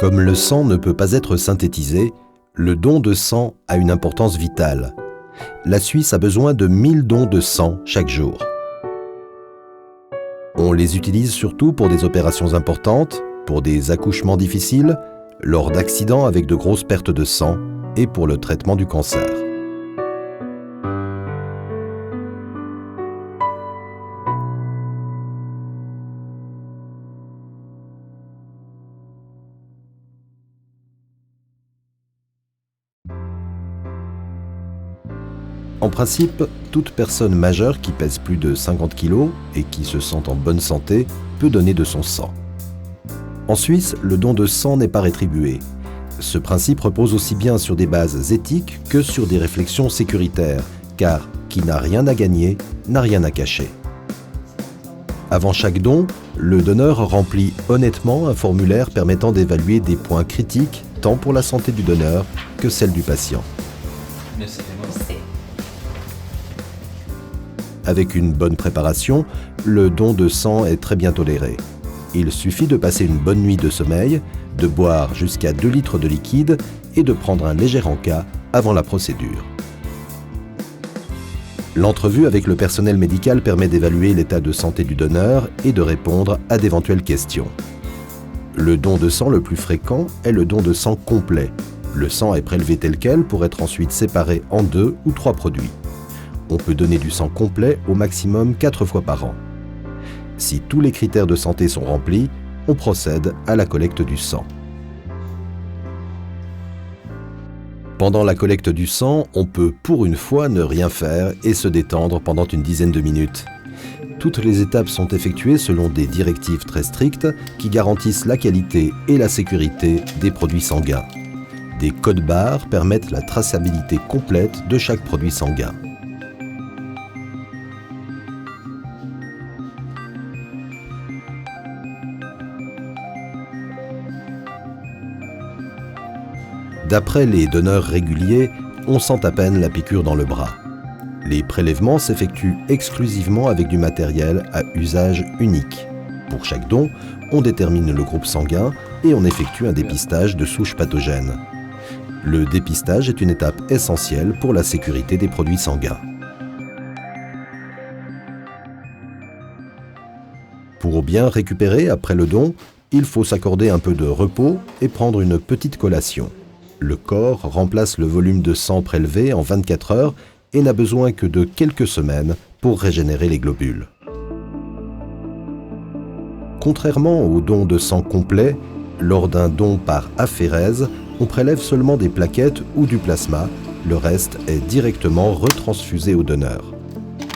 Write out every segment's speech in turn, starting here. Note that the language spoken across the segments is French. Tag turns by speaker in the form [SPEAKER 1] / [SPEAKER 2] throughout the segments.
[SPEAKER 1] Comme le sang ne peut pas être synthétisé, le don de sang a une importance vitale. La Suisse a besoin de 1000 dons de sang chaque jour. On les utilise surtout pour des opérations importantes, pour des accouchements difficiles, lors d'accidents avec de grosses pertes de sang et pour le traitement du cancer. En principe, toute personne majeure qui pèse plus de 50 kg et qui se sent en bonne santé peut donner de son sang. En Suisse, le don de sang n'est pas rétribué. Ce principe repose aussi bien sur des bases éthiques que sur des réflexions sécuritaires, car qui n'a rien à gagner n'a rien à cacher. Avant chaque don, le donneur remplit honnêtement un formulaire permettant d'évaluer des points critiques tant pour la santé du donneur que celle du patient. Avec une bonne préparation, le don de sang est très bien toléré. Il suffit de passer une bonne nuit de sommeil, de boire jusqu'à 2 litres de liquide et de prendre un léger encas avant la procédure. L'entrevue avec le personnel médical permet d'évaluer l'état de santé du donneur et de répondre à d'éventuelles questions. Le don de sang le plus fréquent est le don de sang complet. Le sang est prélevé tel quel pour être ensuite séparé en 2 ou 3 produits. On peut donner du sang complet au maximum 4 fois par an. Si tous les critères de santé sont remplis, on procède à la collecte du sang. Pendant la collecte du sang, on peut pour une fois ne rien faire et se détendre pendant une dizaine de minutes. Toutes les étapes sont effectuées selon des directives très strictes qui garantissent la qualité et la sécurité des produits sanguins. Des codes barres permettent la traçabilité complète de chaque produit sanguin. D'après les donneurs réguliers, on sent à peine la piqûre dans le bras. Les prélèvements s'effectuent exclusivement avec du matériel à usage unique. Pour chaque don, on détermine le groupe sanguin et on effectue un dépistage de souches pathogènes. Le dépistage est une étape essentielle pour la sécurité des produits sanguins. Pour bien récupérer après le don, il faut s'accorder un peu de repos et prendre une petite collation. Le corps remplace le volume de sang prélevé en 24 heures et n'a besoin que de quelques semaines pour régénérer les globules. Contrairement au don de sang complet, lors d'un don par aphérèse, on prélève seulement des plaquettes ou du plasma, le reste est directement retransfusé au donneur.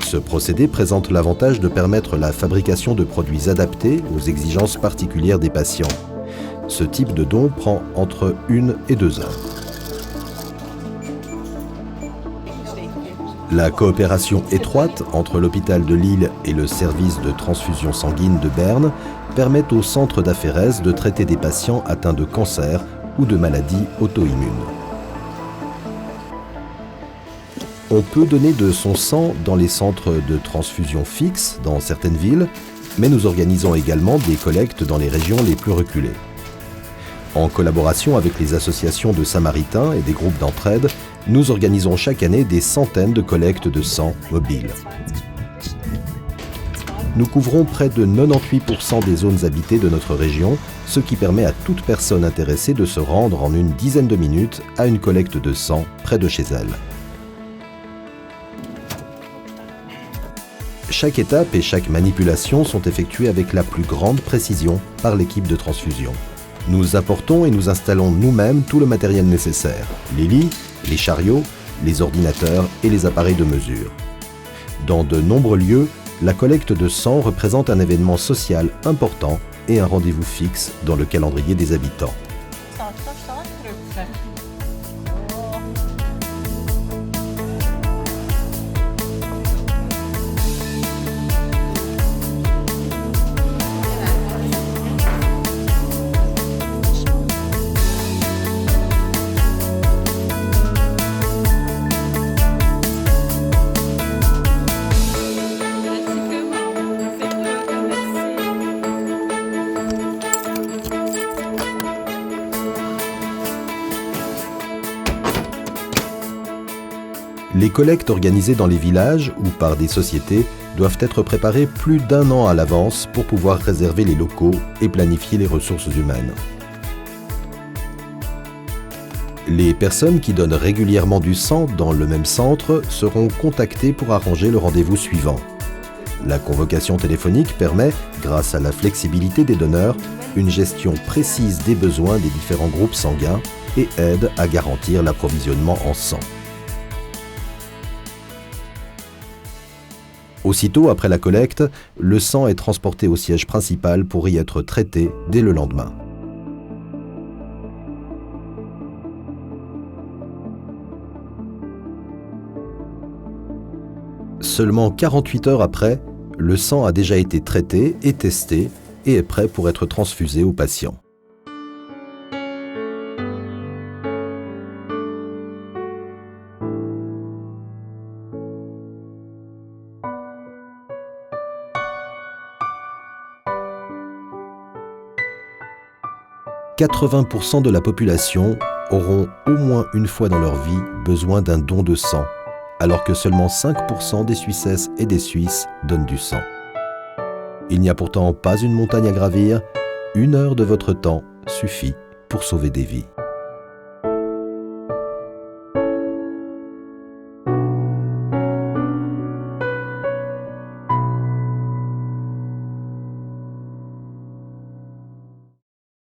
[SPEAKER 1] Ce procédé présente l'avantage de permettre la fabrication de produits adaptés aux exigences particulières des patients. Ce type de don prend entre 1 et 2 heures. La coopération étroite entre l'hôpital de Lille et le service de transfusion sanguine de Berne permet au centre d'aphérèse de traiter des patients atteints de cancer ou de maladies auto-immunes. On peut donner de son sang dans les centres de transfusion fixes dans certaines villes, mais nous organisons également des collectes dans les régions les plus reculées. En collaboration avec les associations de samaritains et des groupes d'entraide, nous organisons chaque année des centaines de collectes de sang mobiles. Nous couvrons près de 98% des zones habitées de notre région, ce qui permet à toute personne intéressée de se rendre en une dizaine de minutes à une collecte de sang près de chez elle. Chaque étape et chaque manipulation sont effectuées avec la plus grande précision par l'équipe de transfusion. Nous apportons et nous installons nous-mêmes tout le matériel nécessaire, les lits, les chariots, les ordinateurs et les appareils de mesure. Dans de nombreux lieux, la collecte de sang représente un événement social important et un rendez-vous fixe dans le calendrier des habitants. Les collectes organisées dans les villages ou par des sociétés doivent être préparées plus d'1 an à l'avance pour pouvoir réserver les locaux et planifier les ressources humaines. Les personnes qui donnent régulièrement du sang dans le même centre seront contactées pour arranger le rendez-vous suivant. La convocation téléphonique permet, grâce à la flexibilité des donneurs, une gestion précise des besoins des différents groupes sanguins et aide à garantir l'approvisionnement en sang. Aussitôt après la collecte, le sang est transporté au siège principal pour y être traité dès le lendemain. Seulement 48 heures après, le sang a déjà été traité et testé et est prêt pour être transfusé aux patients. « 80% de la population auront au moins une fois dans leur vie besoin d'un don de sang, alors que seulement 5% des Suissesses et des Suisses donnent du sang. Il n'y a pourtant pas une montagne à gravir, 1 heure de votre temps suffit pour sauver des vies.